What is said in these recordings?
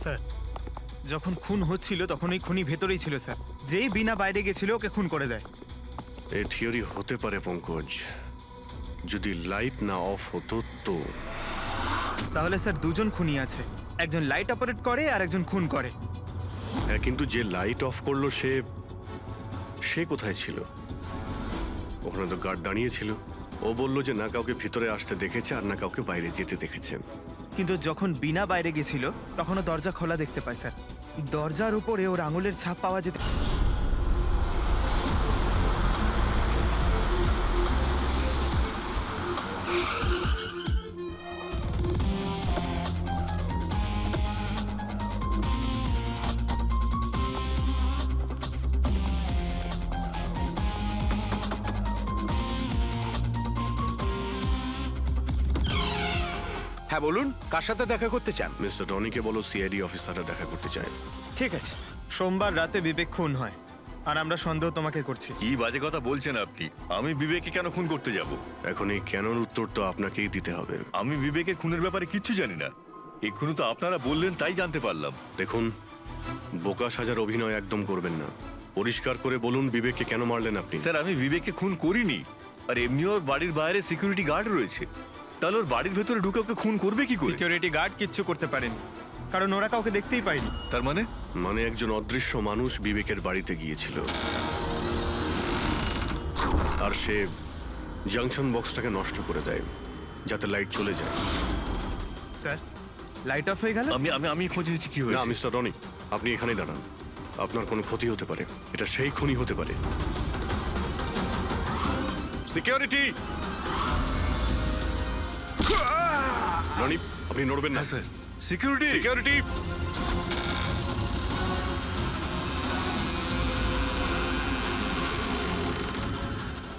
Sir, যখন খুন হচ্ছিল তখন এই খুনি ভেতরেই ছিল স্যার। যেই বিনা বাইরে গেছিল ওকে খুন করে দেয়। এ থিওরি হতে পারে পঙ্কজ, যদি লাইট না অফ হতো তো। তাহলে স্যার দুজন খুনি আছে, একজন লাইট অপারেট করে আর একজন খুন করে। হ্যাঁ, কিন্তু যে লাইট অফ করলো সে কোথায় ছিল? ওখানে তো গার্ড দাঁড়িয়ে ছিল। ও বললো যে না কাউকে ভিতরে আসতে দেখেছে আর না কাউকে বাইরে যেতে দেখেছে। কিন্তু যখন বিনা বাইরে গেছিল তখনও দরজা খোলা দেখতে পায় স্যার। দরজার উপরে ওর আঙুলের ছাপ পাওয়া যেতে। হ্যাঁ বলুন, কার সাথে দেখা করতে চান? মিস্টার রনিকে বলো সিআইডি অফিসাররা দেখা করতে চায়। ঠিক আছে। সোমবার রাতে বিবেক খুন হয় আর আমরা সন্দেহ তোমাকে করছি। কি বাজে কথা বলছেন আপনি? আমি বিবেককে কেন খুন করতে যাব? এখন এই কেনর উত্তর তো আপনাকেই দিতে হবে। আমি বিবেকের খুনের ব্যাপারে কিচ্ছু জানি না। এক্ষুনি তো আপনারা বললেন তাই জানতে পারলাম। দেখুন, বোকা সাজার অভিনয় একদম করবেন না। পরিষ্কার করে বলুন বিবেককে কেন মারলেন আপনি? স্যার, আমি বিবেককে খুন করিনি। আর এমনি ওর বাড়ির বাইরে সিকিউরিটি গার্ড রয়েছে, তাহলে ওর বাড়ির ভেতরে ঢুকে ওকে খুন করবে কি করে? সিকিউরিটি গার্ড কিচ্ছু করতে পারেনি, কারণ ওরা কাউকে দেখতেই পায়নি। তার মানে একজন অদৃশ্য মানুষ বিবেকের বাড়িতে গিয়েছিল আর সে জাংশন বক্সটাকে নষ্ট করে দেয় যাতে লাইট চলে যায়। স্যার, লাইট অফ হয়ে গেল। আমি আমি আমি খোঁজ নিচ্ছি কি না হয়েছে। মিস্টার রনি, আপনি এখানেই দাঁড়ান। আপনার কোনো ক্ষতি হতে পারে, এটা সেই খুনি হতে পারে। সিকিউরিটি! রনি, আপনি নড়বেন না। হ্যাঁ স্যার। সিকিউরিটি! সিকিউরিটি!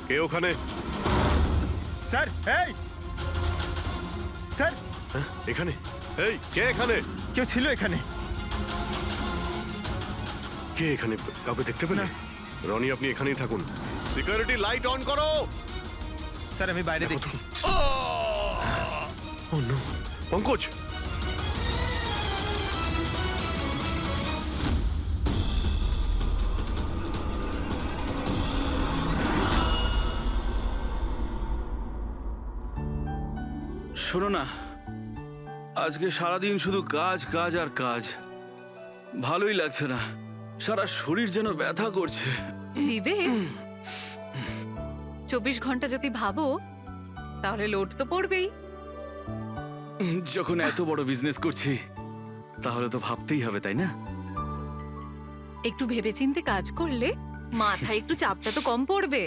কে ওখানে? স্যার, এই স্যার, হ্যাঁ, এখানে? এই কে এখানে? কেউ ছিল এখানে? কে এখানে? কাউকে দেখতে পেলে? রনি, আপনি এখানেই থাকুন। সিকিউরিটি, লাইট অন করো। স্যার, আমি বাইরে দেখছি। ও নো, পঙ্কজ! শোনো না, আজকে সারাদিন শুধু কাজ কাজ আর কাজ। ভালোই লাগছে না, সারা শরীর যেন ব্যথা করছে। বিবেক, 24 ঘন্টা যদি ভাবো তাহলে লোড তো পড়বেই। যখন এত বড় বিজনেস করছি তাহলে তো ভাবতেই হবে, তাই না? একটু ভেবেচিন্তে কাজ করলে মাথায় একটু চাপটা তো কম পড়বে।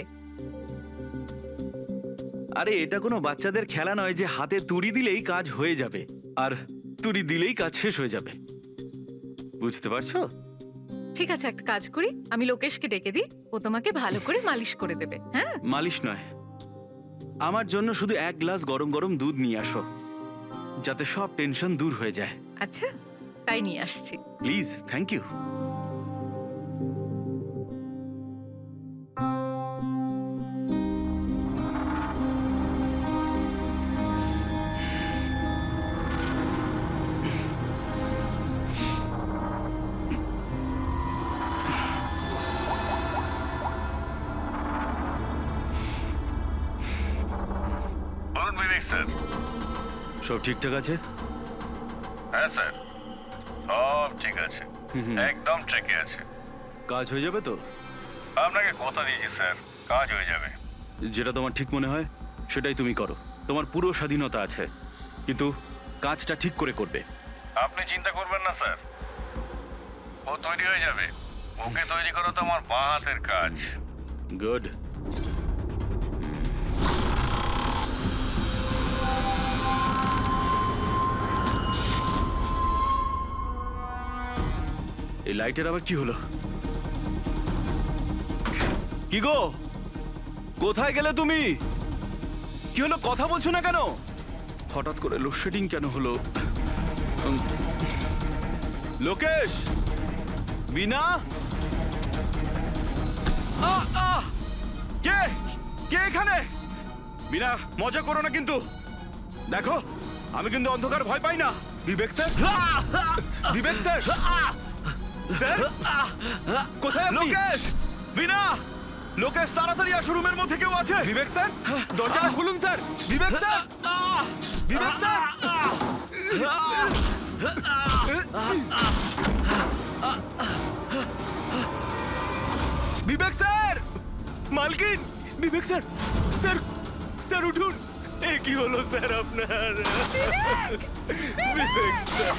আরে এটা কোনো বাচ্চাদের খেলা নয় যে হাতে তুড়ি দিলেই কাজ হয়ে যাবে আর তুড়ি দিলেই কাজ শেষ হয়ে যাবে। বুঝতে পারছো? ঠিক আছে, একটা কাজ করি, আমি লোকেশকে ডেকে দিই, ও তোমাকে ভালো করে মালিশ করে দেবে। হ্যাঁ, মালিশ নয়, আমার জন্য শুধু 1 গ্লাস গরম গরম দুধ নিয়ে আসো, যাতে সব টেনশন দূর হয়ে যায়। আচ্ছা, তাই নিয়ে আসছি। Please, thank you. বলুন বিবেক স্যার। সব ঠিকঠাক আছে? হ্যাঁ স্যার, সব ঠিক আছে, একদম ট্রেকে আছে। কাজ হয়ে যাবে তো? আপনাকে কথা দিয়েছি স্যার, কাজ হয়ে যাবে। যেটা তোমার ঠিক মনে হয় সেটাই তুমি করো, তোমার পুরো স্বাধীনতা আছে, কিন্তু কাজটা ঠিক করে করবে। আপনি চিন্তা করবেন না স্যার, ও তৈরি হয়ে যাবে। ওকে তৈরি করা তো আমার বাঁ হাতের কাজ। গুড। এই লাইটের আবার কি হলো? কি গো, কোথায় গেলে তুমি? কি হলো, কথা বলছো না কেন? হঠাৎ করে লোডশেডিং কেন হলো? লোকেশ, বিনা, কে কে এখানে? বিনা, মজা করো না কিন্তু। দেখো, আমি কিন্তু অন্ধকার ভয় পাই না। বিবেক স্যার, বিবেক স্যার, স্যার কোথায় আপনি? লোকেশ, বিনা, লোকেশ তাড়াতাড়ি আসো, রুমের মধ্যে কেউ আছে। বিবেক স্যার, দরজাটা খুলুন স্যার। বিবেক স্যার, বিবেক স্যার, বিবেক স্যার, মালকিন, বিবেক স্যার, স্যার, স্যার উঠুন। এ কি হলো স্যার আপনার? বিবেক স্যার,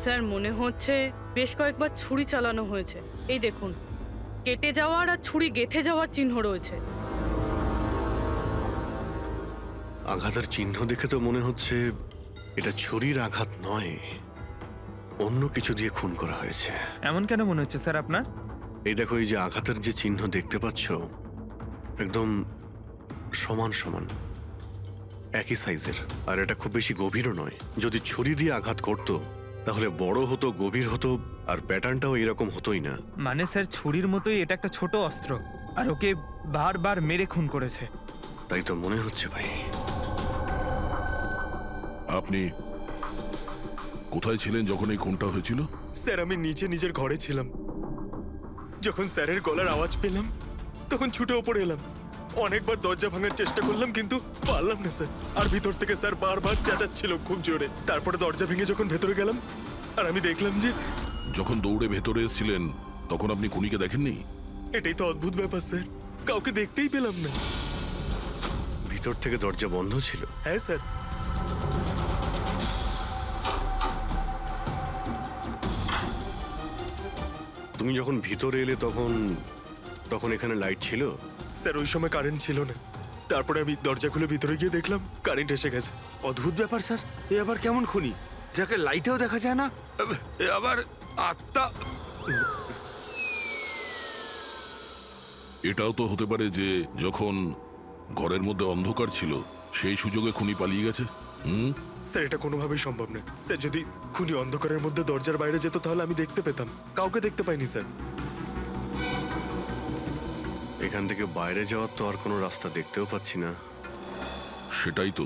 স্যার মনে হচ্ছে বেশ কয়েকবার ছুরি চালানো হয়েছে। এই দেখুন, কেটে যাওয়ার আর ছুরি গেঁথে যাওয়ার চিহ্ন রয়েছে। আঘাতের চিহ্ন দেখে তো মনে হচ্ছে এটা ছুরির আঘাত নয়, অন্য কিছু দিয়ে খুন করা হয়েছে। এমন কেন মনে হচ্ছে স্যার আপনার? এই দেখো, এই যে আঘাতের যে চিহ্ন দেখতে পাচ্ছ, একদম সমান সমান, একই সাইজের, আর এটা খুব বেশি গভীরও নয়। যদি ছুরি দিয়ে আঘাত করতো তাহলে বড় হতো, গভীর হতো, আর প্যাটার্নটাও এরকম হতোই না। মানে স্যার ছুরির মতোই এটা একটা ছোট অস্ত্র, আর ওকে বারবার মেরে খুন করেছে। তাই তো মনে হচ্ছে ভাই। আপনি কোথায় ছিলেন যখন এই খুনটা হয়েছিল? স্যার আমি নিচে নিজের ঘরে ছিলাম। যখন স্যারের গলার আওয়াজ পেলাম তখন ছুটে ওপরে এলাম। অনেকবার দরজা ভাঙার চেষ্টা করলাম কিন্তু পারলাম না স্যার। আর ভিতর থেকে স্যার বারবার চেঁচাচ্ছিল খুব জোরে। তারপরে দরজা ভেঙে যখন ভেতরে গেলাম আর আমি দেখলাম যে যখন দৌড়ে ভেতরে এসেছিলেন তখন আপনি খুনিকে দেখেননি? এটাই তো অদ্ভুত ব্যাপার স্যার, কাউকে দেখতেই পেলাম না। ভিতর থেকে দরজা বন্ধ ছিল। হ্যাঁ স্যার। তুমি যখন ভিতরে এলে তখন তখন এখানে লাইট ছিল? স্যার ওই সময় কারেন্ট ছিল না। তারপরে আমি দরজা খুলে ভিতরে গিয়ে দেখলাম কারেন্ট এসে গেছে। অদ্ভুত ব্যাপার স্যার, এ আবার কেমন খুনি যাকে লাইটেও দেখা যায় না? এ আবার আত্মা। এটাও তো হতে পারে যে যখন ঘরের মধ্যে অন্ধকার ছিল সেই সুযোগে খুনি পালিয়ে গেছে। স্যার এটা কোনোভাবেই সম্ভব না স্যার। যদি খুনি অন্ধকারের মধ্যে দরজার বাইরে যেত তাহলে আমি দেখতে পেতাম, কাউকে দেখতে পাইনি স্যার। এখান থেকে বাইরে যাওয়ার তো আর কোনো রাস্তা দেখতেও পাচ্ছি না। সেটাই তো,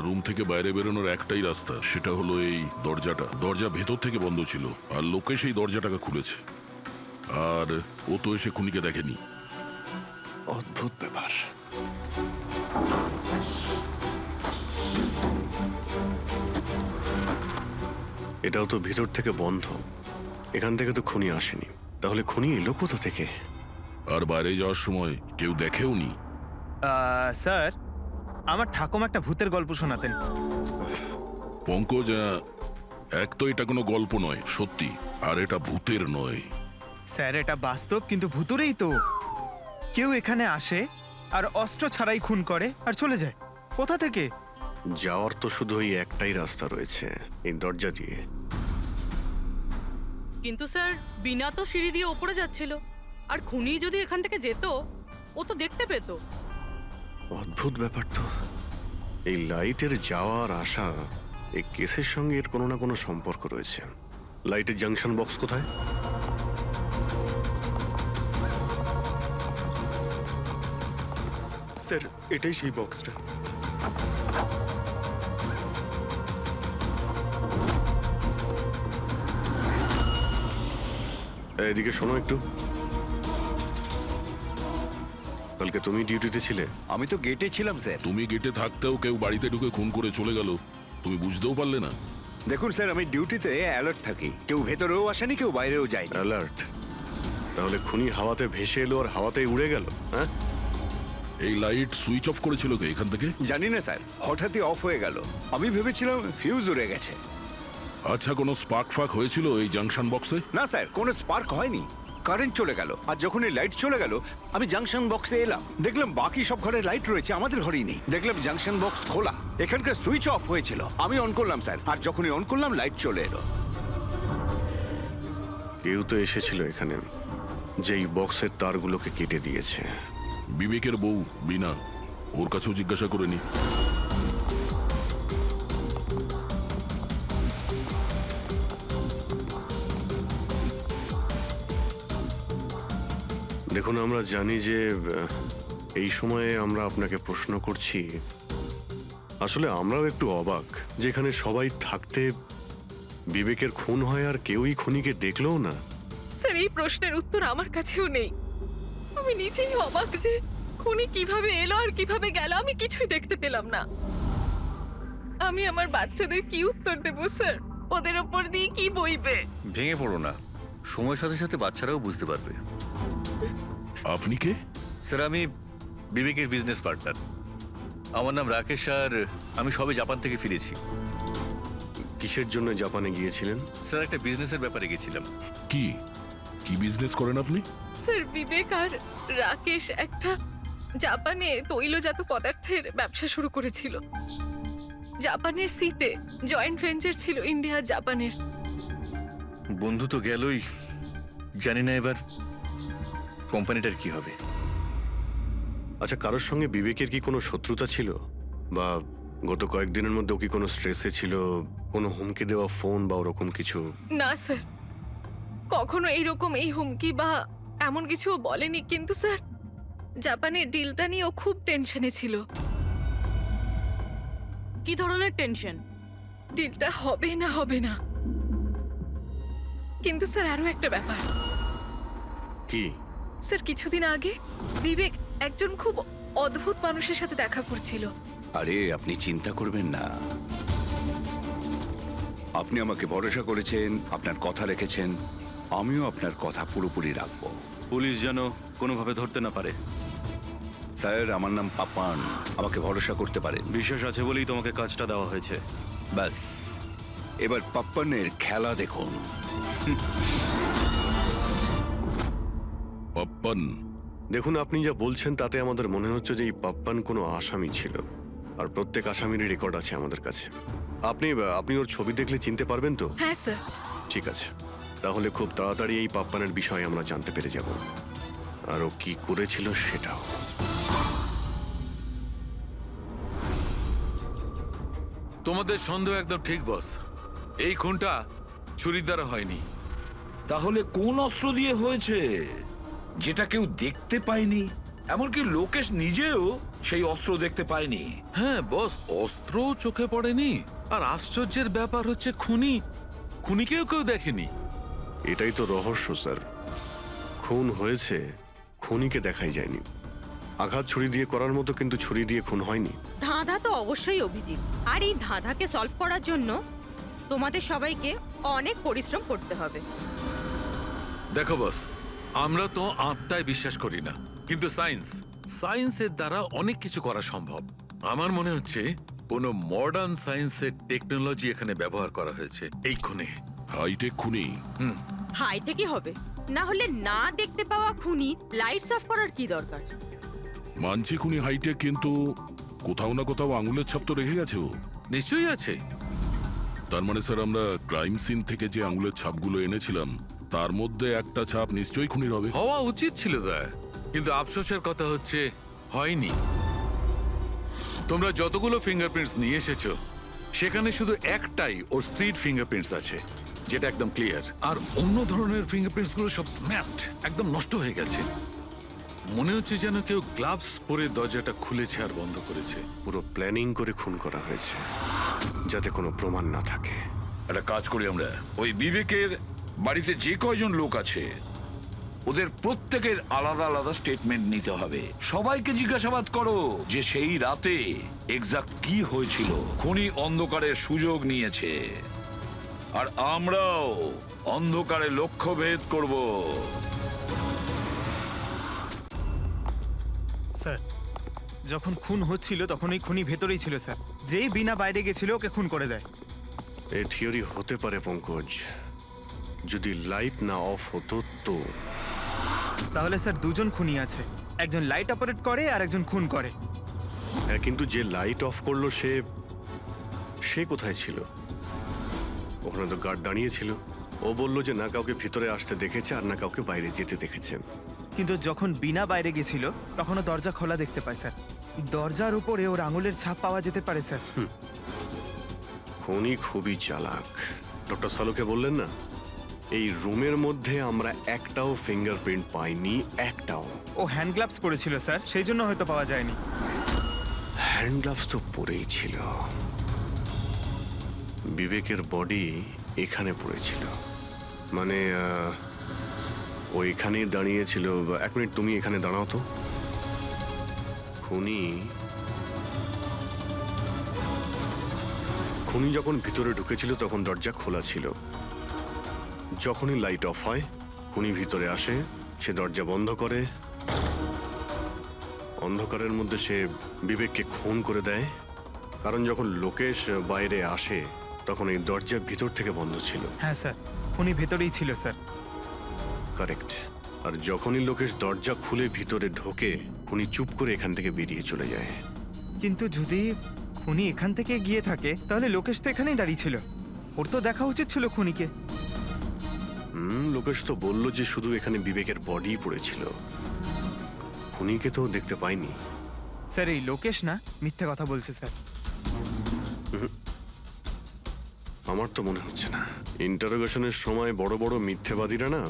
রুম থেকে বাইরে বেরোনোর একটাই রাস্তা, সেটা হলো এই দরজাটা। দরজা ভেতর থেকে বন্ধ ছিল আর লোকে সেই দরজাটাকে খুলেছে, আর ও তো এসে খুনিকে দেখেনি। অদ্ভুত ব্যাপার। এটাও তো ভিতর থেকে বন্ধ, এখান থেকে তো খুনি আসেনি। তাহলে খুনি এলো কোথা থেকে? আর বাইরে যাওয়ার সময় কেউ দেখেও নি। স্যার আমার ঠাকুমা একটা ভূতের গল্প শোনাতেন। পঙ্কজ, এক তো এটা কোনো গল্প নয়, সত্যি, আর এটা ভূতের নয়। স্যার এটা বাস্তব, কিন্তু ভুতুরেই তো। কেউ এখানে আসে আর অস্ত্র ছাড়াই খুন করে আর চলে যায়। কোথা থেকে? যাওয়ার তো শুধু ওই একটাই রাস্তা রয়েছে, এই দরজা দিয়ে। কিন্তু স্যার বিনা তো সিঁড়ি দিয়ে ওপরে যাচ্ছিল, আর খুনি যদি এখান থেকে যেত ও তো দেখতে পেত। অদ্ভুত ব্যাপার তো। এই লাইটের যাওয়ার আসা, এই কেসের সঙ্গে এর কোনো না কোনো সম্পর্ক রয়েছে। লাইটের জাংশন বক্স কোথায়? স্যার এটাই সেই বক্সটা। এদিকে শোনো একটু। কালকে তুমি ডিউটিতে ছিলে? আমি তো গেটে ছিলাম স্যার। তুমি গেটে থাকতেও কেউ বাড়িতে ঢুকে খুন করে চলে গেল, তুমি বুঝতেও পারলে না? দেখুন স্যার, আমি ডিউটিতে অ্যালার্ট থাকি। কেউ ভেতরেও আসেনি, কেউ বাইরেও যায়নি। অ্যালার্ট? তাহলে খুনি হাওয়াতে ভেসে এলো আর হাওয়াতেই উড়ে গেল? হ্যাঁ, এই লাইট সুইচ অফ করেছিল কে এখান থেকে? জানি না স্যার, হঠাৎই অফ হয়ে গেল। আমি ভেবেছিলাম ফিউজ উড়ে গেছে। আচ্ছা, কোনো স্পার্ক ফাক হয়েছিল এই জাংশন বক্সে? না স্যার, কোনো স্পার্ক হয়নি। কারেন্ট চলে গেল, আর যখন এই লাইট চলে গেল আমি জাংশন বক্সে এলাম, দেখলাম বাকি সব ঘরে লাইট রয়েছে, আমাদের ঘরেই নেই। দেখলাম জাংশন বক্স খোলা, এখানকার সুইচ অফ হয়েছিল। আমি অন করলাম স্যার, আর যখনই অন করলাম লাইট চলে এলো। কেউ তো এসেছিল এখানে, যেই বক্সের তারগুলোকে কেটে দিয়েছে। বিবেকের বউ বিনা, ওর কাছেও জিজ্ঞাসা করে নি। দেখুন, আমরা জানি যে এই সময়ে আমরা আপনাকে প্রশ্ন করছি। আসলে আমরাও একটু অবাক, যেখানে সবাই থাকতে বিবেকের খুন হয় আর কেউই খুনিকে দেখলেও না। স্যার এই প্রশ্নের উত্তর আমার কাছেও নেই। আমি নিজেই অবাক যে খুনি কিভাবে এলো আর কিভাবে গেল, আমি কিছুই দেখতে পেলাম না। আমি আমার বাচ্চাদের কি উত্তর দেবো স্যার? ওদের ওপর দিয়ে কি বইবে? ভেঙে পড়ো না, সময়ের সাথে সাথে বাচ্চারাও বুঝতে পারবে। আপনি কে? স্যার, আমি বিবেকের বিজনেস পার্টনার। আমার নাম রাকেশ, আর আমি সবে জাপান থেকে ফিরেছি। কিসের জন্য জাপানে গিয়েছিলেন? স্যার, একটা বিজনেসের ব্যাপারে গেছিলাম। কি কি বিজনেস করেন আপনি? স্যার বিবেক আর রাকেশ একটা জাপানে তৈলজাত পদার্থের ব্যবসা শুরু করেছিল। জাপানের সিতে জয়েন্ট ভেঞ্চার ছিল ইন্ডিয়া জাপানের। বন্ধু তো গেলই, জানি না এবার কোম্পানিটার কি হবে। আচ্ছা, কারোর সঙ্গে বিবেকের কি কোনো শত্রুতা ছিল, বা গত কয়েকদিনের মধ্যে ও কি কোনো স্ট্রেসে ছিল, কোনো হুমকি দেওয়া ফোন বা ওরকম কিছু? না স্যার, কখনো এইরকম এই হুমকি বা এমন কিছু ও বলেনি। কিন্তু স্যার জাপানের ডিলটা নিয়ে ও খুব টেনশনে ছিল। কি ধরনের টেনশন? ডিলটা হবে না হবে না। কিন্তু স্যার আরো একটা ব্যাপার। কি? স্যার কিছুদিন আগে বিবেক একজন খুব অদ্ভুত মানুষের সাথে দেখা করছিল। আরে আপনি চিন্তা করবেন না, আপনি আমাকে ভরসা করেছেন, আপনার কথা রেখেছেন, আমিও আপনার কথা পুরোপুরি রাখবো। পুলিশ যেন কোনোভাবে ধরতে না পারে। স্যার, আমার নাম পাপান, আমাকে ভরসা করতে পারেন। বিশ্বাস আছে বলেই তোমাকে কাজটা দেওয়া হয়েছে। ব্যাস, এবার পাপ্পানের খেলা দেখুন। পাপ্পান? দেখুন, আপনি যা বলছেন তাতে আমাদের মনে হচ্ছে যে এই পাপ্পান কোনো আসামি ছিল, আর প্রত্যেক আসামিরই রেকর্ড আছে আমাদের কাছে। আপনি ওর ছবি দেখলে চিনতে পারবেন তো? হ্যাঁ স্যার। ঠিক আছে, তাহলে খুব তাড়াতাড়ি এই পাপ্পানের বিষয়ে আমরা জানতে পেরে যাব, আর ও কি করেছিল সেটাও। তোমাদের সন্দেহ একদম ঠিক বস। এই খুনটা ছুরির দ্বারা হয়নি। তাহলে কোন অস্ত্র দিয়ে হয়েছে যেটা কেউ দেখতে পায়নি? এমনকি লোকেশ নিজেও সেই অস্ত্র দেখতে পায়নি। হ্যাঁ বস, অস্ত্র চোখে পড়েনি, আর আশ্চর্যের ব্যাপার হচ্ছে খুনিকেও কেউ দেখেনি। এটাই তো রহস্য স্যার, খুন হয়েছে, খুনিকে দেখাই যায়নি। আঘাত ছুরি দিয়ে করার মতো, কিন্তু ছুরি দিয়ে খুন হয়নি। ধাঁধা তো অবশ্যই অভিজিৎ, আর এই ধাঁধাকে সলভ করার জন্য তোমাদের সবাইকে অনেক পরিশ্রম করতে হবে। দেখো বস, আমরা তো আত্মায় বিশ্বাস করি না, কিন্তু সায়েন্সের দ্বারা অনেক কিছু করা সম্ভব। আমার মনে হচ্ছে কোনো মডার্ন সায়েন্সের টেকনোলজি এখানে ব্যবহার করা হয়েছে এই খুনে। হাইটেক খুনি? হাইটেকই হবে, না হলে না দেখতে পাওয়া খুনি লাইটস অফ করার কি দরকার? মানছি খুনি হাইটেক, কিন্তু কোথাও না কোথাও আঙুলের ছাপ তো রেখে গেছে ও। নিশ্চয়ই আছে। তার মানে স্যার, আমরা ক্রাইম সিন থেকে যে আঙুলের ছাপগুলো এনেছিলাম তার মধ্যে একটা ছাপ নিশ্চয়ই খুনির হবে। হওয়া উচিত ছিল দা, কিন্তু আফসোসের কথা হচ্ছে হয়নি। তোমরা যতগুলো ফিঙ্গারপ্রিন্টস নিয়ে এসেছো সেখানে শুধু একটাই ওর স্ত্রীর ফিঙ্গারপ্রিন্টস আছে, যেটা একদম ক্লিয়ার। আর অন্য ধরনের ফিঙ্গারপ্রিন্টস গুলো সব স্ম্যাশড, একদম নষ্ট হয়ে গেছে। মনে হচ্ছে যেন কেউ গ্লাভস পরে দরজাটা খুলেছে আর বন্ধ করেছে। পুরো প্ল্যানিং করে খুন করা হয়েছে, যাতে কোনো প্রমাণ না থাকে। একটা কাজ করি আমরা, ওই বিবেকের বাড়িতে যে কয়জন লোক আছে ওদের প্রত্যেকের আলাদা আলাদা স্টেটমেন্ট নিতে হবে। সবাইকে জিজ্ঞাসাবাদ করো যে সেই রাতে এক্সাক্ট কি হয়েছিল। খুনি অন্ধকারের সুযোগ নিয়েছে, আর আমরাও অন্ধকারে লক্ষ্যভেদ করব। স্যার, যখন খুন হচ্ছিল তখন এই খুনি ভেতরেই ছিল স্যার। যেই বিনা বাইরে গেছিল ওকে খুন করে দেয়। এই থিওরি হতে পারে পঙ্কজ, যদি লাইট না অফ হতো তো। তাহলে স্যার দুজন খুনি আছে, একজন লাইট অপারেট করে আর একজন খুন করে। হ্যাঁ, কিন্তু যে লাইট অফ করলো সে কোথায় ছিল? ওখানে তো গার্ড দাঁড়িয়ে ছিল। ও বলল যে না কাউকে ভিতরে আসতে দেখেছে আর না কাউকে বাইরে যেতে দেখেছে। কিন্তু যখন বিনা বাইরে গেছিল তখনও দরজা খোলা দেখতে পায় স্যার। দরজার উপরে ওর আঙুলের ছাপ পাওয়া যেতে পারে স্যার। খুনি খুবই চালাক। ডক্টর সালুকে বললেন না, এই রুমের মধ্যে আমরা একটাও ফিঙ্গারপ্রিন্ট পাইনি, একটাও। ও হ্যান্ড গ্লাভস পরেছিল স্যার, সেই জন্য হয়তো পাওয়া যায়নি। হ্যান্ড গ্লাভস তো পরেই ছিল। বিবেকের বডি এখানে পড়েছিল, মানে ও এখানেই দাঁড়িয়েছিল। এক মিনিট, তুমি এখানে দাঁড়াও তো। খুনি যখন ভিতরে ঢুকেছিল তখন দরজা খোলা ছিল। যখনই লাইট অফ হয়, খুনি ভিতরে আসে, সে দরজা বন্ধ করে, অন্ধকারের মধ্যে সে বিবেককে খুন করে দেয়। কারণ যখন লোকেশ বাইরে আসে তখন এই দরজা ভিতর থেকে বন্ধ ছিল। হ্যাঁ স্যার, উনি ভেতরেই ছিল স্যার। কারেক্ট। আর যখনই লোকেশ দরজা খুলে ভিতরে ঢোকে, খুনি চুপ করে এখান থেকে বেরিয়ে চলে যায়। কিন্তু যদি খুনি এখান থেকে গিয়ে থাকে তাহলে লোকেশ তো এখানেই দাঁড়িয়ে ছিল, ওর তো দেখা উচিত ছিল খুনিকে। লোকেশ তো বললো যে শুধু এখানে বিবেকের বডি পড়েছিল, খুনিকে তো দেখতে পাইনি। স্যার এই লোকেশ না মিথ্যে কথা বলছে স্যার। আমার তো মনে হচ্ছে না। ইন্টারোগেশনের সময় বড় বড় মিথ্যেবাদীরা না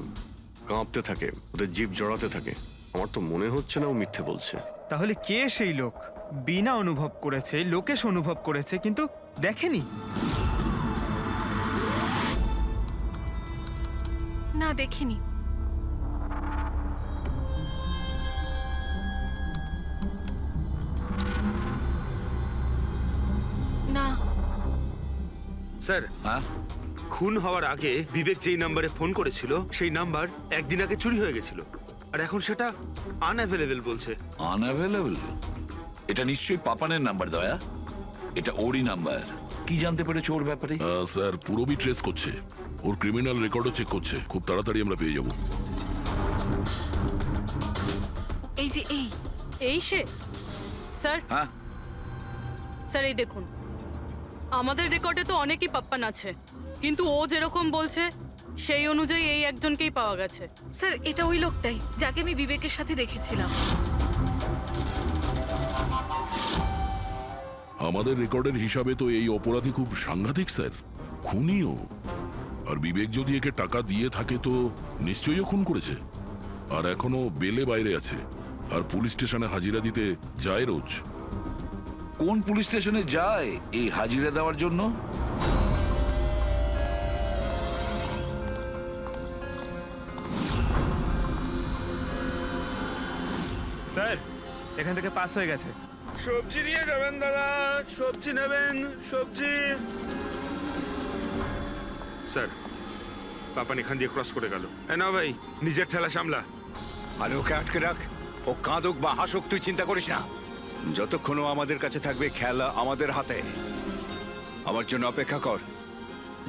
কাঁপতে থাকে, ওদের জিভ জড়াতে থাকে। আমার তো মনে হচ্ছে না ও মিথ্যে বলছে। তাহলে কে সেই লোক? বিনা অনুভব করেছে, লোকেশ অনুভব করেছে কিন্তু দেখেনি। না, দেখিনি। না। স্যার, হ্যাঁ, খুন হওয়ার আগে বিবেক যেই নাম্বারে ফোন করেছিল সেই নাম্বার একদিন আগে চুরি হয়ে গেছিল, আর এখন সেটা আনঅ্যাভেলেবল বলছে। আনঅ্যাভেলেবল? এটা নিশ্চয়ই পাপানের নাম্বার দয়া। এটা ওরই নাম্বার। কি জানতে পেরেছো ওর ব্যাপারে? স্যার পুরোবি ট্রেস করছে, ওর ক্রিমিনাল রেকর্ডও চেক করছে, খুব তাড়াতাড়ি আমরা পেয়ে যাব। এই যে এই সে স্যার। হ্যাঁ স্যার এই দেখুন, আমাদের রেকর্ডে তো অনেকই পাপ্পান আছে, কিন্তু ও যেরকম বলছে সেই অনুযায়ী এই একজনকেই পাওয়া গেছে। স্যার, এটা ওই লোকটাই যাকে আমি বিবেকের সাথে দেখেছিলাম। আমাদের রেকর্ডের হিসাবে তো এই অপরাধী খুব সাংঘাতিক স্যার, খুনিও। আর বিবেক যদি একে টাকা দিয়ে থাকে তো নিশ্চয়ই ও খুন করেছে। আর এখনো বেলে বাইরে আছে, আর পুলিশ স্টেশনে হাজিরা দিতে যায় রোজ। কোন পুলিশ স্টেশনে যায় এই হাজিরা দেওয়ার জন্য? স্যার এখান থেকে পাস হয়ে গেছে। সবজি নিয়ে যাবেন দাদা, সবজি নেবেন, সবজি। স্যার, পাপান এখান দিয়ে ক্রস করে গেল। না ভাই, নিজের ঠেলা সামলা। আর ওকে আটকে রাখ, ও কাঁদুক বা হাসুক তুই চিন্তা করিস না। যতক্ষণ ও আমাদের কাছে থাকবে খেলা আমাদের হাতে। আমার জন্য অপেক্ষা কর,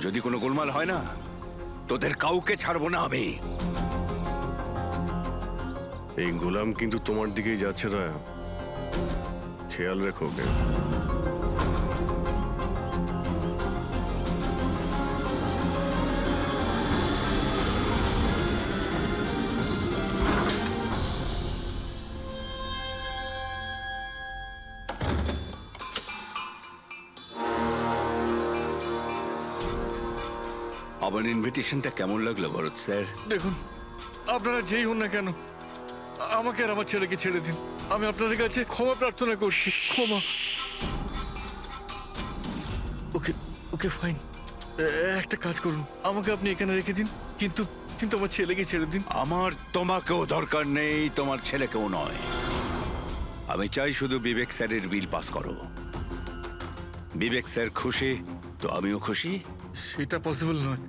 যদি কোনো গোলমাল হয় না তোদের কাউকে ছাড়বো না আমি। এই গোলাম কিন্তু তোমার দিকেই যাচ্ছে দয়া, খেয়াল রেখো ওকে। আমার ইনভিটেশনটা কেমন লাগলো ভরত স্যার? দেখুন, আপনারা যেই হন না কেন, আমাকে আর আমার ছেলেকে ছেড়ে দিন। আমি আপনাদের কাছে ক্ষমা প্রার্থনা করছি, ক্ষমা। ওকে ওকে ফাইন, একটা কাজ করুন, আমাকে আপনি এখানে রেখে দিন, কিন্তু কিন্তু আমার ছেলেকে ছেড়ে দিন। আমার তোমাকেও দরকার নেই, তোমার ছেলেকেও নয়। আমি চাই শুধু বিবেক স্যারের বিল পাস করো। বিবেক স্যার খুশি তো আমিও খুশি। সেটা পসিবল নয়।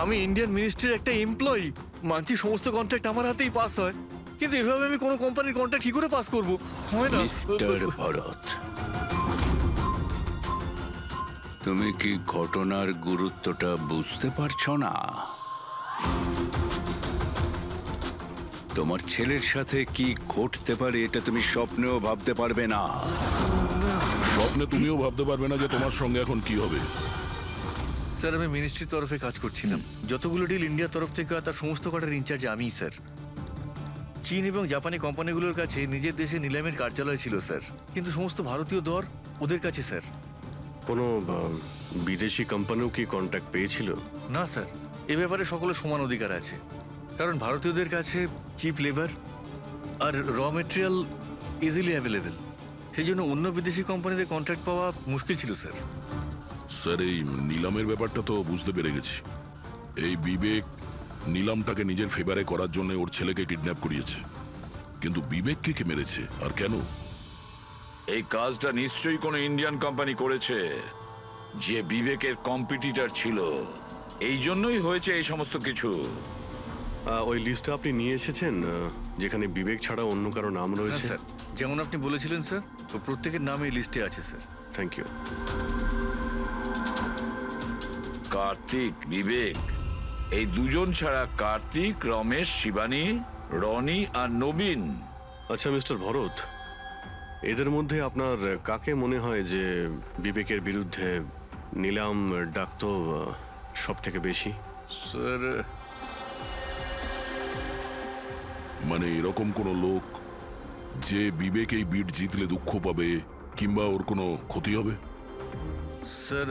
আমি ইন্ডিয়ান মিনিস্ট্রির একটা এমপ্লয়ি, মানছি সমস্ত কন্ট্রাক্ট আমার হাতেই পাস হয়, কিন্তু এভাবে আমি কোনো কোম্পানির কন্ট্রাক্ট কি করে পাস করব? হয় না। মিস্টার ভরত, তুমি কি ঘটনার গুরুত্বটা বুঝতে পারছো না? তোমার ছেলের সাথে কি ঘটতে পারে এটা তুমি স্বপ্নেও ভাবতে পারবে না। স্বপ্নে তুমিও ভাবতে পারবে না যে তোমার সঙ্গে এখন কি হবে। স্যার, আমি মিনিস্ট্রির তরফে কাজ করছিলাম। যতগুলো ডিল ইন্ডিয়ার তরফ থেকে হয় তার সমস্ত কটার ইনচার্জ আমিই স্যার। চীন এবং জাপানি কোম্পানিগুলোর কাছে নিজের দেশে নিলামের কার্যালয় ছিল স্যার, কিন্তু সমস্ত ভারতীয় দর ওদের কাছে স্যার। কোনো বিদেশি কোম্পানিও কি কন্ট্যাক্ট পেয়েছিল? না স্যার, এ ব্যাপারে সকলের সমান অধিকার আছে, কারণ ভারতীয়দের কাছে চিপ লেবার আর র মেটেরিয়াল ইজিলি অ্যাভেলেবেল। সেই জন্য অন্য বিদেশি কোম্পানিতে কন্ট্রাক্ট পাওয়া মুশকিল ছিল স্যার। স্যার, এই নিলামের ব্যাপারটা তো বুঝতে পেরে গেছি। এই বিবেক নিলামটাকে নিজের ফেভারে করার জন্য ওর ছেলেকে কিডন্যাপ করিয়েছে, কিন্তু বিবেককে কে মেরেছে আর কেন? এই কাজটা নিশ্চয়ই কোনো ইন্ডিয়ান কোম্পানি করেছে, যে বিবেকের কম্পিটিটর ছিল। এই জন্যই হয়েছে এই সমস্ত কিছু। ওই লিস্টটা আপনি নিয়ে এসেছেন, যেখানে বিবেক ছাড়া অন্য কারো নাম হ্যাঁ রয়েছে? স্যার, যেমন আপনি বলেছিলেন স্যার, তো প্রত্যেকের নাম এই লিস্টে আছে sir. Thank you. Kartik, Bibek, এই দুজন ছাড়া কার্তিক, রমেশ, শিবানী, রনি আর নবীন। আচ্ছা মিস্টার ভরত, এদের মধ্যে আপনার কাকে মনে হয় যে বিবেকের বিরুদ্ধে নিলাম ডাকত সব থেকে বেশি? স্যার, মানে এরকম কোনো লোক যে বিবেক এই বিট জিতলে দুঃখ পাবে কিংবা ওর কোনো ক্ষতি হবে? স্যার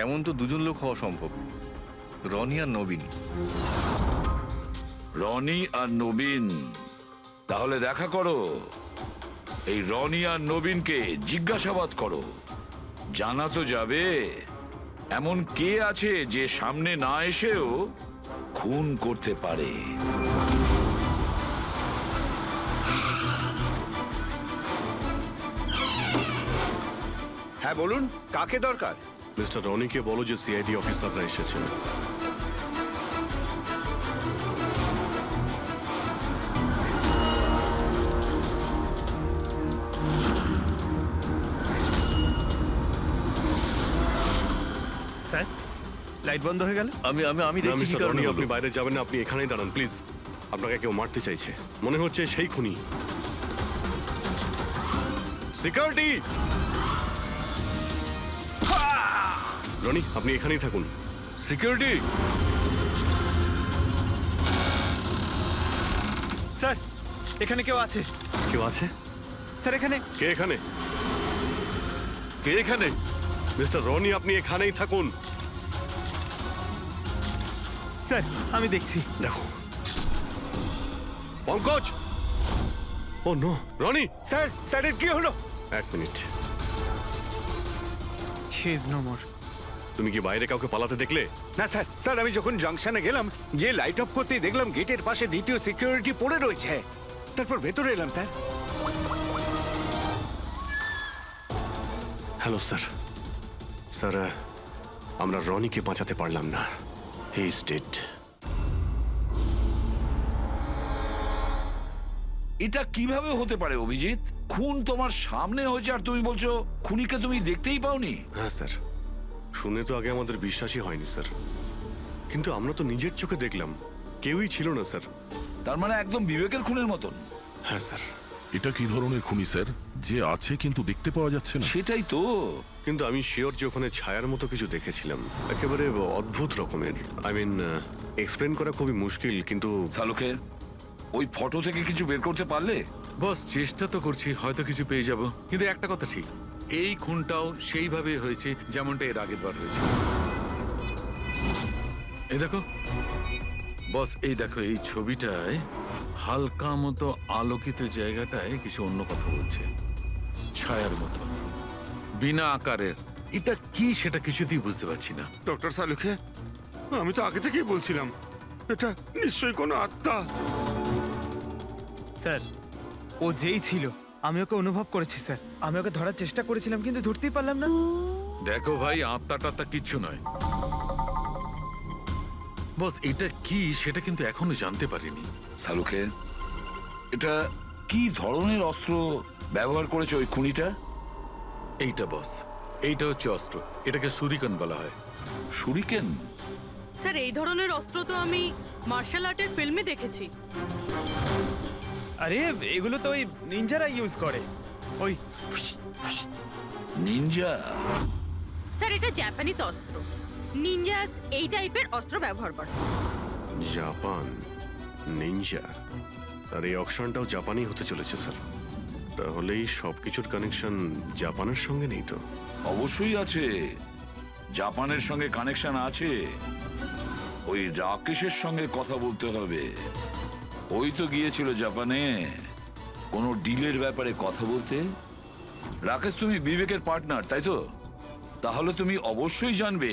এমন তো দুজন লোক হওয়া সম্ভব, রনি আর নবীন। রনি আর নবীন? তাহলে দেখা করো, এই রনি আর নবীনকে জিজ্ঞাসাবাদ করো। জানা তো যাবে এমন কে আছে যে সামনে না এসেও খুন করতে পারে। হ্যাঁ বলুন, কাকে দরকার? মিস্টার রনিকে বলো যে সিআইডি অফিসাররা এসেছেন। স্যার, লাইট বন্ধ হয়ে গেল। আমি আমি আমি না, দেখছি কি মিস্টার কারণে রনি, হলো। আপনি বাইরে যাবেন না, আপনি এখানেই দাঁড়ান প্লিজ। আপনাকে কেউ মারতে চাইছে, মনে হচ্ছে সেই খুনি। সিকিউরিটি! রনি, আপনি এখানেই থাকুন। সিকিউরিটি! স্যার, এখানে কেউ আছে। কেউ আছে? স্যার, এখানে। কে এখানে? কে এখানে? মিস্টার রনি, আপনি এখানেই থাকুন। স্যার, আমি দেখছি। দেখো Pankaj! Oh no, Rony! Sir, স্যারের কি হলো? এক minute, he is no more. তুমি কি বাইরে কাউকে পালাতে দেখলে? না স্যার, স্যার আমি যখন জাংশনে গেলাম, গিয়ে লাইট অফ করতেই দেখলাম গেটের পাশে দ্বিতীয় সিকিউরিটি পড়ে রয়েছে। তারপর ভেতরে এলাম স্যার। Hello sir. স্যার, আমরা রনিকে বাঁচাতে পারলাম না। He is dead. এটা কিভাবে হতে পারে অভিজিৎ? খুন তোমার সামনে হয়েছে আর তুমি বলছো খুনিকে তুমি দেখতেই পাওনি? হ্যাঁ স্যার, শুনে তো আগে আমাদের বিশ্বাসই হয়নি স্যার, কিন্তু আমরা তো নিজের চোখে দেখলাম, কেউই ছিল না স্যার। তার মানে একদম বিবেকের খুনের মতন। হ্যাঁ স্যার। এটা কি ধরনের খুনি স্যার, যে আছে কিন্তু দেখতে পাওয়া যাচ্ছে না? সেটাই তো। কিন্তু আমি শিওর যে ওখানে ছায়ার মতো কিছু দেখেছিলাম, একেবারে অদ্ভুত রকমের। আই মিন, এক্সপ্লেন করা খুবই মুশকিল, কিন্তু সালুকে ওই ফটো থেকে কিছু বের করতে পারলে? বস, চেষ্টা তো করছি, হয়তো কিছু পেয়ে যাব। কিন্তু একটা কথা ঠিক, এই খুনটাও সেইভাবে হয়েছে যেমনটা এর আগের বার হয়েছে। এই দেখো বস, এই দেখো, এই ছবিটায় হালকা মতো আলোকিত জায়গাটায় কিছু অন্য কথা বলছে, ছায়ার মতো, বিনা আকারের। এটা কি সেটা কিছুতেই বুঝতে পারছি না। ডক্টর সালুখে, আমি তো আগে থেকেই বলছিলাম এটা নিশ্চয়ই কোনো আত্মা। স্যার, ও যেই ছিল আমি ওকে অনুভব করেছি স্যার। আমি ওকে ধরার চেষ্টা করেছিলাম কিন্তু ধরতেই পারলাম না। দেখো ভাই, আত্মা টাত্মা কিচ্ছু নয়। বস, এটা কি সেটা কিন্তু এখনো জানতে পারিনি। সালুকে, এটা কি ধরনের অস্ত্র ব্যবহার করেছে ওই খুনিটা? এইটা বস, এইটা হচ্ছে অস্ত্র, এটাকে সুরিকান বলা হয়। শুরিকেন? স্যার, এই ধরনের অস্ত্র তো আমি মার্শাল আর্টের ফিল্মে দেখেছি। আরে এগুলো তো ওই নিনজারা ইউজ করে, ওই। নিনজা? স্যার, এটা জাপানিজ অস্ত্র। নিনজাস এই টাইপের অস্ত্র ব্যবহার করে। জাপান নিনজা, আর এই অকশনটাও জাপানি হতে চলেছে স্যার। তাহলে এই সবকিছুর কানেকশন জাপানের সঙ্গে নেই তো? অবশ্যই আছে, জাপানের সঙ্গে কানেকশন আছে। ওই রাকেশের সঙ্গে কথা বলতে হবে। ওই তো গিয়েছিল জাপানে কোনো ডিলের ব্যাপারে কথা বলতে। রাকেশ, তুমি বিবেকের পার্টনার, তাই তো? তাহলে তুমি অবশ্যই জানবে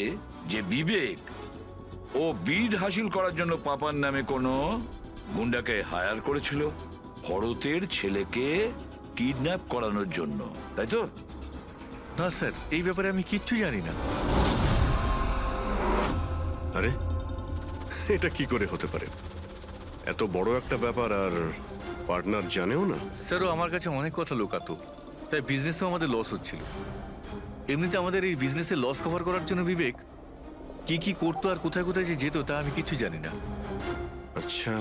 যে বিবেক ও বিড হাসিল করার জন্য পাপার নামে কোনো গুন্ডাকে হায়ার করেছিল ভরতের ছেলেকে কিডন্যাপ করানোর জন্য, তাই তো? না স্যার, এই ব্যাপারে আমি কিচ্ছু জানি না। আরে এটা কি করে হতে পারে? এত বড় একটা ব্যাপার আর পার্টনার জানেও না? স্যারও আমার কাছে অনেক কথা লোকাতো, তাই বিজনেসেও আমাদের লস হচ্ছিল। এমনিতে আমাদের এই বিজনেসে লস কভার করার জন্য বিবেক কি কি করতো আর কোথায় কোথায় যে যেত তা আমি কিছু জানি না। আচ্ছা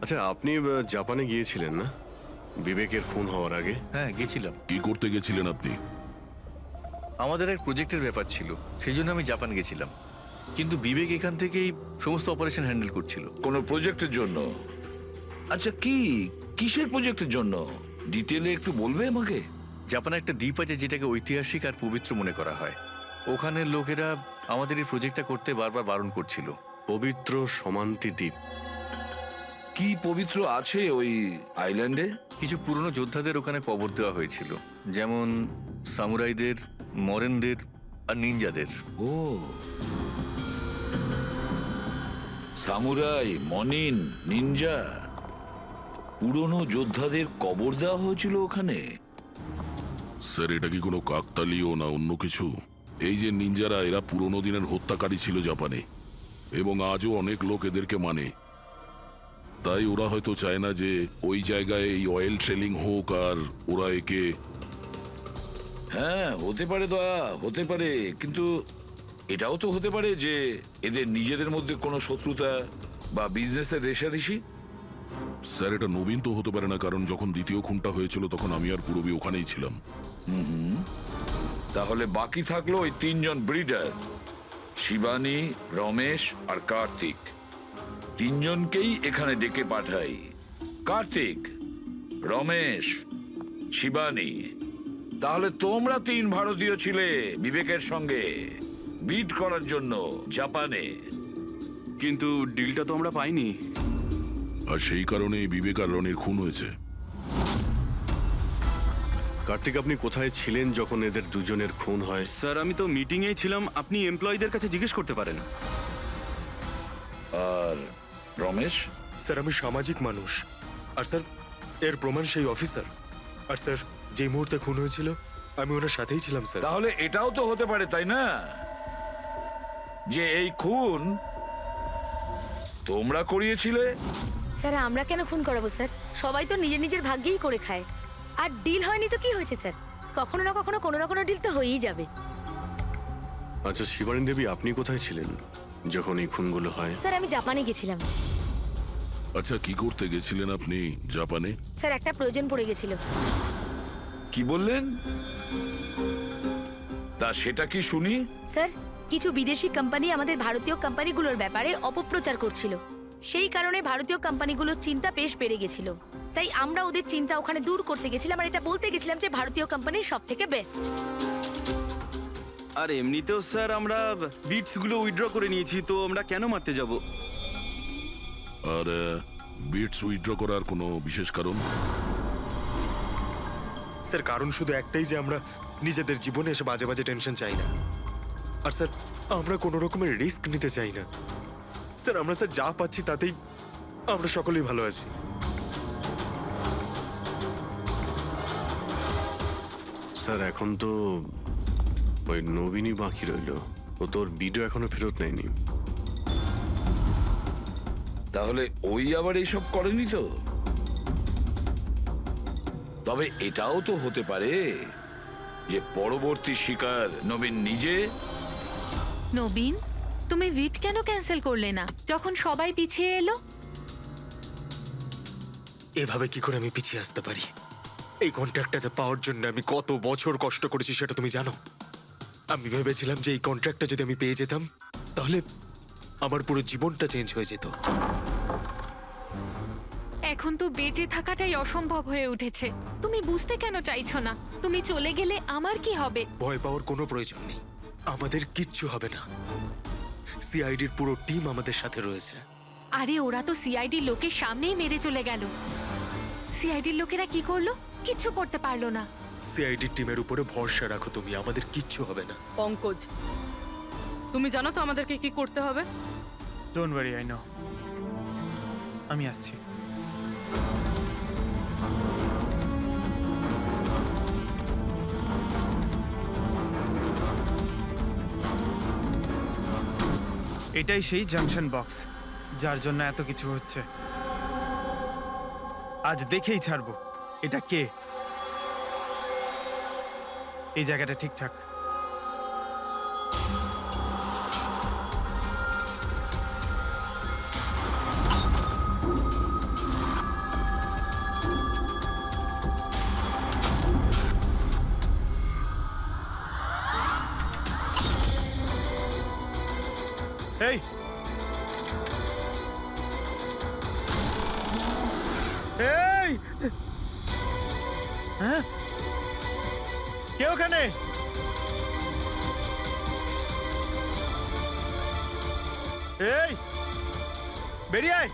আচ্ছা, আপনি জাপানে গিয়েছিলেন না বিবেকের খুন হওয়ার আগে? হ্যাঁ, গেছিলাম। কি করতে গেছিলেন আপনি? আমাদের এক প্রজেক্টের ব্যাপার ছিল, সেই জন্য আমি জাপান গেছিলাম। কিন্তু বিবেক এখান থেকেই সমস্ত অপারেশন হ্যান্ডেল করছিল। কোনো প্রজেক্টের জন্য? আচ্ছা, কিসের প্রজেক্টের জন্য ডিটেলে একটু বলবে আমাকে? জাপানে একটা দ্বীপ আছে যেটাকে ঐতিহাসিক আর পবিত্র মনে করা হয়। ওখানের লোকেরা আমাদের এই প্রজেক্টটা করতে বারবার বারণ করছিল। পবিত্র সমান্তি দ্বীপ? কি পবিত্র আছে ওই আইল্যান্ডে? কিছু পুরনো যোদ্ধাদের ওখানে কবর দেওয়া হয়েছিল, যেমন সামুরাইদের, মরেনদের আর নিনজাদের। ও, সামুরাই, মনিন, নিনজা, পুরনো যোদ্ধাদের কবর দেওয়া হয়েছিল ওখানে। স্যার, এটা কি কোনো কাকতালীয় না অন্য কিছু? এই যে নিনজারা, এরা পুরনো দিনের হত্যাকারী ছিল জাপানে, এবং আজও অনেক লোক এদেরকে মানে। তাই ওরা হয়তো চায় না যে ওই জায়গায় এই অয়েল ট্রেলিং হোক, আর ওরা একে... হ্যাঁ, হতে পারে দয়া, হতে পারে, কিন্তু এটাও তো হতে পারে যে এদের নিজেদের মধ্যে কোনো শত্রুতা বা বিজনেসের রেষারেষি। স্যার, এটা নবীন তো হতে পারে না, কারণ যখন দ্বিতীয় খুনটা হয়েছিল তখন আমি আর পূরবী ওখানেই ছিলাম। তাহলে বাকি থাকলো ওই তিনজন ব্রিডার, শিবানী, রমেশ আর কার্তিক। তিনজনকেই এখানে ডেকে পাঠাই। কার্তিক, রমেশ, শিবানী, তাহলে তোমরা তিন ভারতীয় ছিলে বিবেকের সঙ্গে বিট করার জন্য জাপানে। কিন্তু ডিলটা তো আমরা পাইনি। আর সেই কারণেই বিবেক আর রনির খুন হয়েছে। কার্তিক, আপনি কোথায় ছিলেন যখন এদের দুজনের খুন হয়? স্যার, আমি তো মিটিংয়েই ছিলাম, আপনি এমপ্লয়ীদের কাছে জিজ্ঞেস করতে পারেন। আর রমেশ? স্যার, আমি সামাজিক মানুষ, আর স্যার এর প্রমাণ সেই অফিসার। আর স্যার, যে মুহূর্তে খুন হয়েছিল আমি ওনার সাথেই ছিলাম স্যার। তাহলে এটাও তো হতে পারে, তাই না, যে এই খুন তোমরা করিয়েছিলে? স্যার, আমরা কেন খুন করাবো স্যার? সবাই তো নিজের নিজের ভাগ্যেই করে খায়। আর ডিল হয়নি তো কি হয়েছে স্যার? কখনো না কখনো কোনো না কোনো ডিল তো হয়েই যাবে। আচ্ছা শিবানী দেবী, আপনি কোথায় ছিলেন যখন এই খুনগুলো হয়? স্যার, আমি জাপানে গেছিলাম। আচ্ছা, কি করতে গেছিলেন আপনি জাপানে? স্যার, একটা প্রয়োজন পড়ে গেছিল। কি বললেন? তা সেটা কি শুনি? স্যার, কিছু বিদেশি কোম্পানি আমাদের ভারতীয় কোম্পানিগুলোর ব্যাপারে অপপ্রচার করছিল। সেই কারণে ভারতীয় কোম্পানিগুলোর চিন্তা বেশ বেড়ে গেছিল। তাই আমরা ওদের চিন্তা ওখানে দূর করতে গেছিলাম, আর এটা বলতে গেছিলাম যে ভারতীয় কোম্পানি সব থেকে বেস্ট। আর এমনিতেও স্যার আমরা বিটসগুলো উইথড্র করে নিয়েছি, তো আমরা কেন মারতে যাব? আর বিটস উইথড্র করার কোনো বিশেষ কারণ? স্যার, কারণ শুধু একটাই যে আমরা নিজেদের জীবনে এসে বাজে বাজে টেনশন চাই না। আর স্যার, আমরা কোনো রকমের রিস্ক নিতে চাই না। স্যার, আমরা স্যার যা পাচ্ছি তাতেই আমরা সকলেই ভালো আছি। স্যার, এখন তো ওই নবীনই বাকি রইল। ও তোর ভিডিও এখনো ফেরত নেয়নি। তাহলে ওই আবার এইসব করেনি তো? তবে এটাও তো হতে পারে যে পরবর্তী শিকার নবীন নিজে। নবীন, তুমি ভিট কেন ক্যান্সেল করলে না যখন সবাই পিছিয়ে এলো? এভাবে কি করে আমি পিছিয়ে আসতে পারি? এই কন্ট্রাক্টটাতে পাওয়ার জন্য আমি কত বছর কষ্ট করেছি সেটা তুমি জানো। আমি ভেবেছিলাম যে এই কন্ট্রাক্টটা যদি আমি পেয়ে যেতাম তাহলে আমার পুরো জীবনটা চেঞ্জ হয়ে যেত। এখন তো বেঁচে থাকাটাই অসম্ভব হয়ে উঠেছে। তুমি বুঝতে কেন চাইছো না? তুমি চলে গেলে আমার কি হবে? ভয় পাওয়ার কোনো প্রয়োজন নেই, আমাদের কিচ্ছু হবে না। সিআইডির পুরো টিম আমাদের সাথে রয়েছে। আরে ওরা তো সিআইডির লোকের সামনেই মেরে চলে গেল। সিআইডির লোকেরা কি করলো? কিচ্ছু করতে পারলো না। সিআইডির টিমের উপরে ভরসা রাখো তুমি, আমাদের কিচ্ছু হবে না। পঙ্কজ, তুমি জানো তো আমাদেরকে কি করতে হবে? Don't worry, I know. আমি আসছি। এটাই সেই জাংশন বক্স যার জন্য এত কিছু হচ্ছে। আজ দেখেই ছাড়বো এটা কে। এই জায়গাটা ঠিকঠাক। এই এই হ্যাঁ, কে ওখানে? এই বেরিয়ে আয়।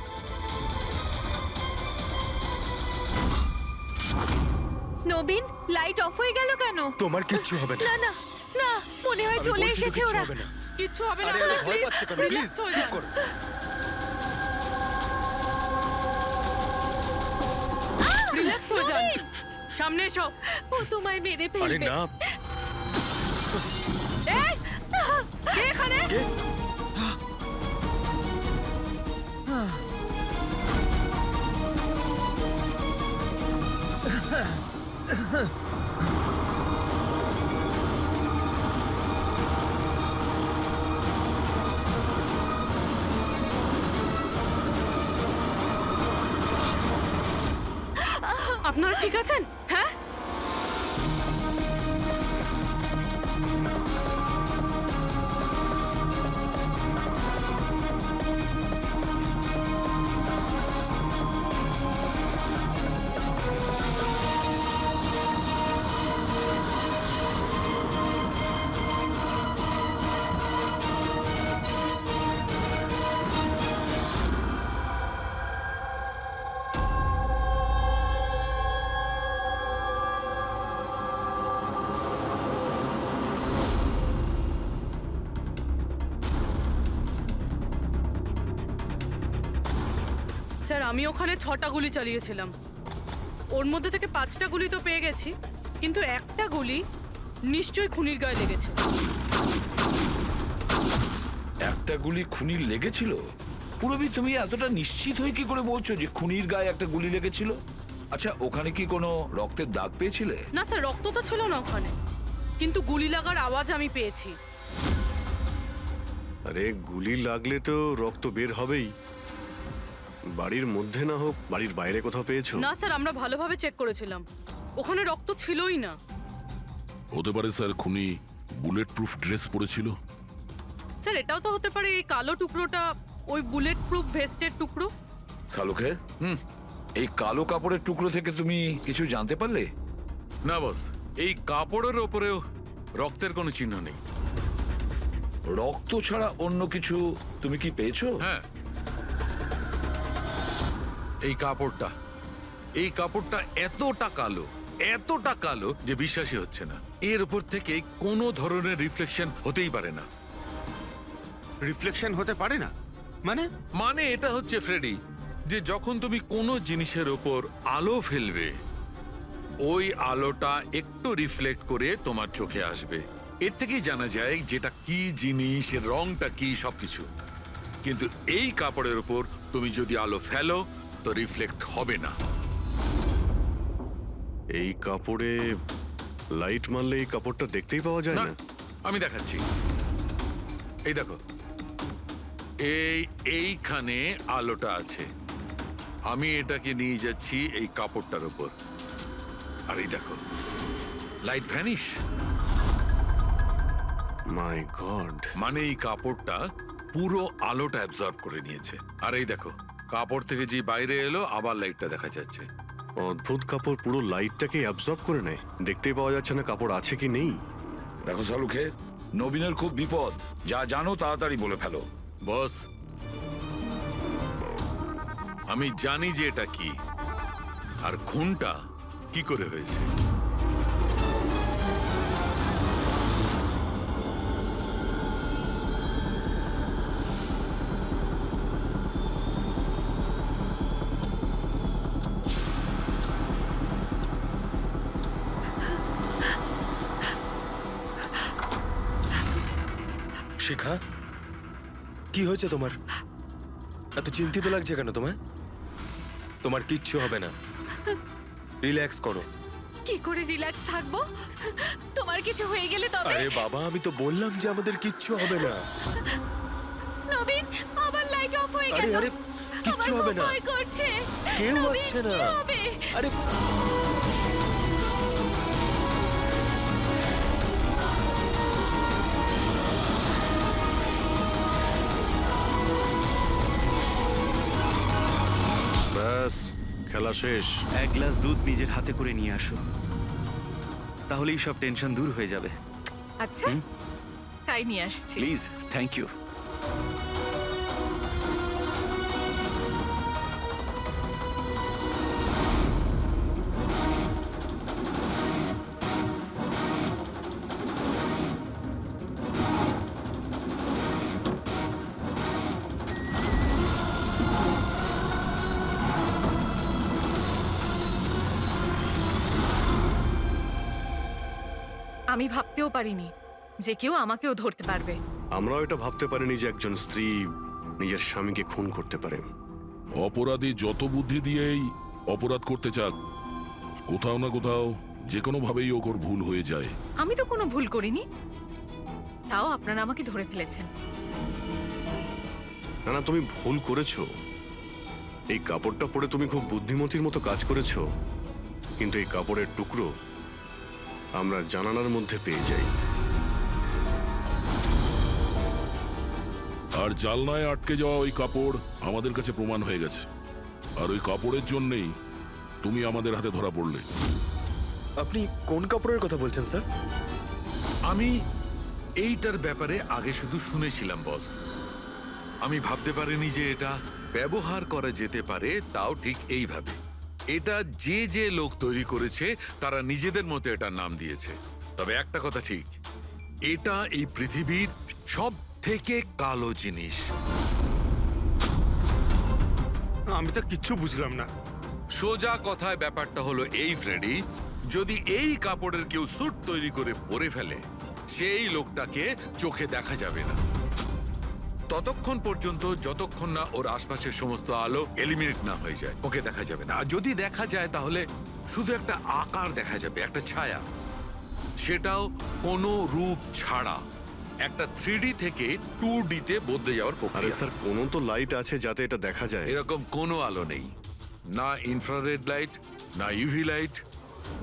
নবীন, লাইট অফ হয়ে গেল কেন? তোমার কিচ্ছু হবে না। না না না, মনে হয় আমি চলে বলছি তো এসেছে কিচ্ছু ওরা। হবে না। কিচ্ছু হবে না, আরে আরে, ভয় প্লিজ পাচ্ছ কেন? প্লিজ রিল্যাক্স হয়ে চুপ যান। করো। রিল্যাক্স হয়ে যান, সামনে এসো। ও তোমায় মেরে আরে ফেলবে। না, এই, কে এখানে? কে? আপনারা ঠিক আছেন? হ্যাঁ, স্যার আমি ওখানে 6টা গুলি চালিয়েছিলাম। ওর মধ্যে থেকে 5টা গুলি তো পেয়ে গেছি, কিন্তু একটা গুলি নিশ্চয়ই খুনির গায়ে লেগেছে। একটা গুলি খুনির লেগেছিল? পুরবি, তুমি এতটা নিশ্চিত হয়ে কি করে বলছো যে খুনির গায়ে একটা গুলি লেগেছিল? আচ্ছা, ওখানে কি কোনো রক্তের দাগ পেয়েছিলে? না স্যার, রক্ত তো ছিল না ওখানে, কিন্তু গুলি লাগার আওয়াজ আমি পেয়েছি। আরে গুলি লাগলে তো রক্ত বের হবেই। বাড়ির মধ্যে না হোক, বাড়ির বাইরে কোথাও পেয়েছো? না স্যার, আমরা ভালোভাবে চেক করেছিলাম, ওখানে রক্ত ছিলই না। হতে পারে স্যার খুনি বুলেট প্রুফ ড্রেস পরেছিল। স্যার এটাও তো হতে পারে এই কালো টুকরোটা ওই বুলেট প্রুফ ভেস্টের টুকরো। সালুকে, এই কালো কাপড়ের টুকরো থেকে তুমি কিছু জানতে পারলে? না বস, এই কাপড়ের ওপরেও রক্তের কোনো চিহ্ন নেই। রক্ত ছাড়া অন্য কিছু তুমি কি পেয়েছো? হ্যাঁ, এই কাপড়টা এতটা কালো যে বিশ্বাসই হচ্ছে না। এর উপর থেকে কোনো ধরনের রিফ্লেকশন হতেই পারে না। রিফ্লেকশন হতে পারে না মানে এটা হচ্ছে ফ্রেডি, যে যখন তুমি কোনো জিনিসের ওপর আলো ফেলবে, ওই আলোটা একটু রিফ্লেক্ট করে তোমার চোখে আসবে। এর থেকেই জানা যায় যেটা কি জিনিস, এর রংটা কি, সবকিছু। কিন্তু এই কাপড়ের উপর তুমি যদি আলো ফেলো তো রিফ্লেক্ট হবে না। এই কাপড়ে লাইট মারলে এই কাপড়টা দেখতেই পাওয়া যায় না, না। আমি দেখাচ্ছি। এই দেখো, এইখানে আলোটা আছে। আমি এটাকে নিয়ে যাচ্ছি এই কাপড়টার উপর, আর এই দেখো লাইট ভ্যানিশ। মাই গড! মানে এই কাপড়টা পুরো আলোটা অ্যাবজর্ব করে নিয়েছে। আর এই দেখো, কাপড় থেকে যে বাইরে এলো আবার লাইটটা দেখা যাচ্ছে। অদ্ভুত, কাপড় পুরো লাইটটাকে অ্যাবজর্ব করে নেয়। দেখতেই পাওয়া যাচ্ছে না কাপড় আছে কি নেই। দেখো সালুকে, নবীনের খুব বিপদ। যা জানো তাড়াতাড়ি বলে ফেলো। বস, আমি জানি যে এটা কি, আর খুনটা কি করে হয়েছে। শিখা, কি হয়েছে তোমার? এত চিন্তিত লাগছে কেন তোমায়? তোমার কিচ্ছু হবে না, রিল্যাক্স করো। কি করে রিল্যাক্স থাকবো? তোমার কিছু হয়ে গেলে তবে? আরে বাবা, আমি তো বললাম যে আমাদের কিচ্ছু হবে না। নবীন, আবার লাইট অফ হয়ে আরে গেল। আরে, কিচ্ছু আমার হবে খুব না, ভয় করছে। কেউ নবীন, আসছে না। কি হবে? আরে ব্যাস, খেলা শেষ। এক গ্লাস দুধ নিজের হাতে করে নিয়ে আসো, তাহলেই সব টেনশন দূর হয়ে যাবে। আচ্ছা, তাই নিয়ে আসছি। Please, thank you. আমি ভাবতেও পারিনি যে কেউ আমাকেও ধরতে পারবে। আমরাও এটা ভাবতে পারিনি যে একজন স্ত্রী নিজের স্বামীকে খুন করতে পারে। অপরাধী যত বুদ্ধি দিয়েই অপরাধ করতে চাক, কোথাও না কোথাও যে কোনো ভাবেই ওর ভুল হয়ে যায়। আমি তো কোনো ভুল করিনি, তাও আপনারা আমাকে ধরে ফেলেছেন। না না, তুমি ভুল করেছো। এই কাপড়টা পরে তুমি খুব বুদ্ধিমতীর মতো কাজ করেছো, কিন্তু এই কাপড়ের টুকরো আমরা জানালার মধ্যে পেয়ে যাই। আর জালনায় আটকে যাওয়া ওই কাপড় আমাদের কাছে প্রমাণ হয়ে গেছে, আর ওই কাপড়ের জন্যেই তুমি আমাদের হাতে ধরা পড়লে। আপনি কোন কাপড়ের কথা বলছেন স্যার? আমি এইটার ব্যাপারে আগে শুধু শুনেছিলাম বস। আমি ভাবতে পারিনি যে এটা ব্যবহার করা যেতে পারে, তাও ঠিক এইভাবে। এটা যে যে লোক তৈরি করেছে তারা নিজেদের মতো এটার নাম দিয়েছে। তবে একটা কথা ঠিক, এটা এই পৃথিবীর সব থেকে কালো জিনিস। আমি তো কিচ্ছু বুঝলাম না। সোজা কথায় ব্যাপারটা হলো এই ফ্রেডি, যদি এই কাপড়ের কেউ স্যুট তৈরি করে পরে ফেলে, সেই লোকটাকে চোখে দেখা যাবে না ততক্ষণ পর্যন্ত, যতক্ষণ না ওর আশপাশের সমস্ত আলো এলিমিনেট না হয়ে যায়। ওকে দেখা যাবে না, আর যদি দেখা যায় তাহলে শুধু একটা আকার দেখা যাবে, একটা ছায়া, সেটাও কোনো রূপ ছাড়া। একটা 3D থেকে 2D তে বদলে যাওয়ার আরে প্রক্রিয়া। স্যার, কোনো তো লাইট আছে যাতে এটা দেখা যায়। এরকম কোনো আলো নেই, না ইনফ্রারেড লাইট, না ইউভি লাইট,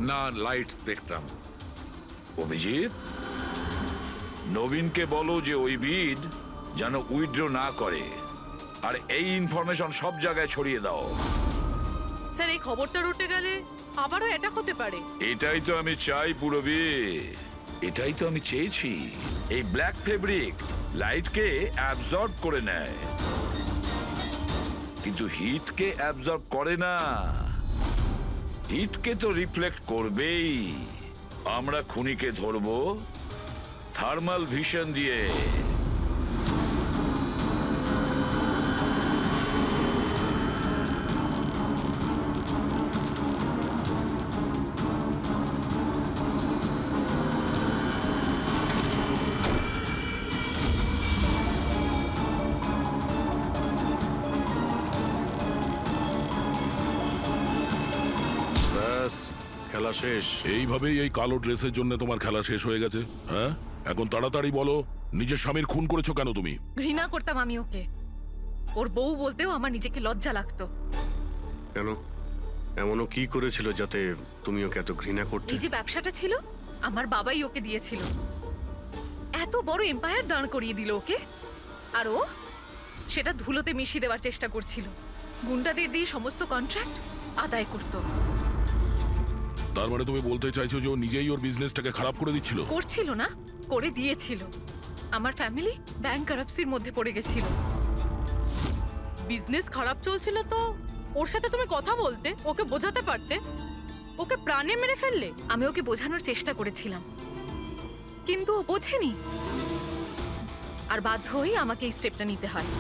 না লাইট স্পেকট্রাম। অভিজিৎ, নবীনকে বলো যে ওই বিড যেন উইথড্র না করে, আর এই ইনফরমেশন সব জায়গায় ছড়িয়ে দাও। স্যার, এই খবরটা রটে গেলে আবারও অ্যাটাক হতে পারে। এটাই তো আমি চাই পুরবি, এটাই তো আমি চেয়েছি। এই ব্ল্যাক ফেব্রিক লাইটকে অ্যাবজর্ব করে নেয়, কিন্তু হিটকে অ্যাবজর্ব করে না। হিটকে তো রিফ্লেক্ট করবেই। আমরা খুনিকে ধরবো থার্মাল ভিশন দিয়ে। ব্যাস, খেলা শেষ। এইভাবেই এই কালো ড্রেসের জন্য তোমার খেলা শেষ হয়ে গেছে? হ্যাঁ, এখন তাড়াতাড়ি বলো, নিজের স্বামীর খুন করেছো কেন তুমি? ঘৃণা করতাম আমি ওকে। ওর বউ বলতেও আমার নিজেকে লজ্জা লাগতো। কেন? এমনও কি করেছিল যাতে তুমি ওকে এত ঘৃণা করতে? এই যে ব্যবসাটা ছিল, আমার বাবাই ওকে দিয়েছিল। এত বড় এম্পায়ার দাঁড় করিয়ে দিল ওকে, আর ও সেটা ধুলোতে মিশিয়ে দেওয়ার চেষ্টা করছিল। গুন্ডাদের দিয়ে সমস্ত কন্ট্রাক্ট আদায় করত। তার মানে তুমি বলতে চাইছো যে ও নিজেই ওর বিজনেসটাকে খারাপ করে দিচ্ছিল? করছিল না, করে দিয়েছিল। আমার ফ্যামিলি ব্যাংকারাপসির মধ্যে পড়ে গেছিল। বিজনেস খারাপ চলছিল তো ওর সাথে তুমি কথা বলতে, ওকে বোঝাতে পারতে। ওকে প্রাণে মেরে ফেললে। আমি ওকে বোঝানোর চেষ্টা করেছিলাম, কিন্তু ও বোঝেনি। আর বাধ্য হয়ে আমাকে এই স্টেপটা নিতে হয়।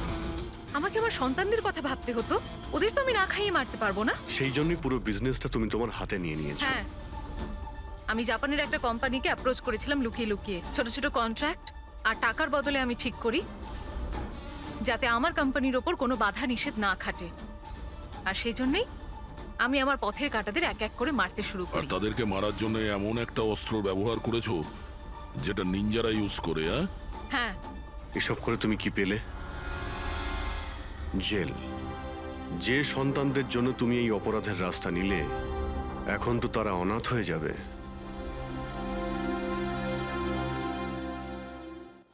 আমাকে আমার সন্তানদের কথা ভাবতে হতো, ওদের তো আমি না খাইয়ে মারতে পারবো না। সেই জন্যই পুরো বিজনেসটা তুমি তোমার হাতে নিয়ে নিয়েছো। হ্যাঁ, আমি জাপানের একটা কোম্পানিকে অ্যাপ্রোচ করেছিলাম লুকিয়ে লুকিয়ে, ছোট ছোট কন্ট্রাক্ট আর টাকার বদলে আমি ঠিক করি যাতে আমার কোম্পানির ওপর কোনো বাধা নিষেধ না খাটে। আর সেই জন্যই আমি আমার পথের কাঁটাদের এক এক করে মারতে শুরু আর করি। তাদেরকে মারার জন্য এমন একটা অস্ত্র ব্যবহার করেছো যেটা নিনজারা ইউজ করে? হ্যাঁ, এসব করে তুমি কি পেলে? জেল। যে সন্তানদের জন্য তুমি এই অপরাধের রাস্তা নিলে, এখন তো তারা অনাথ হয়ে যাবে।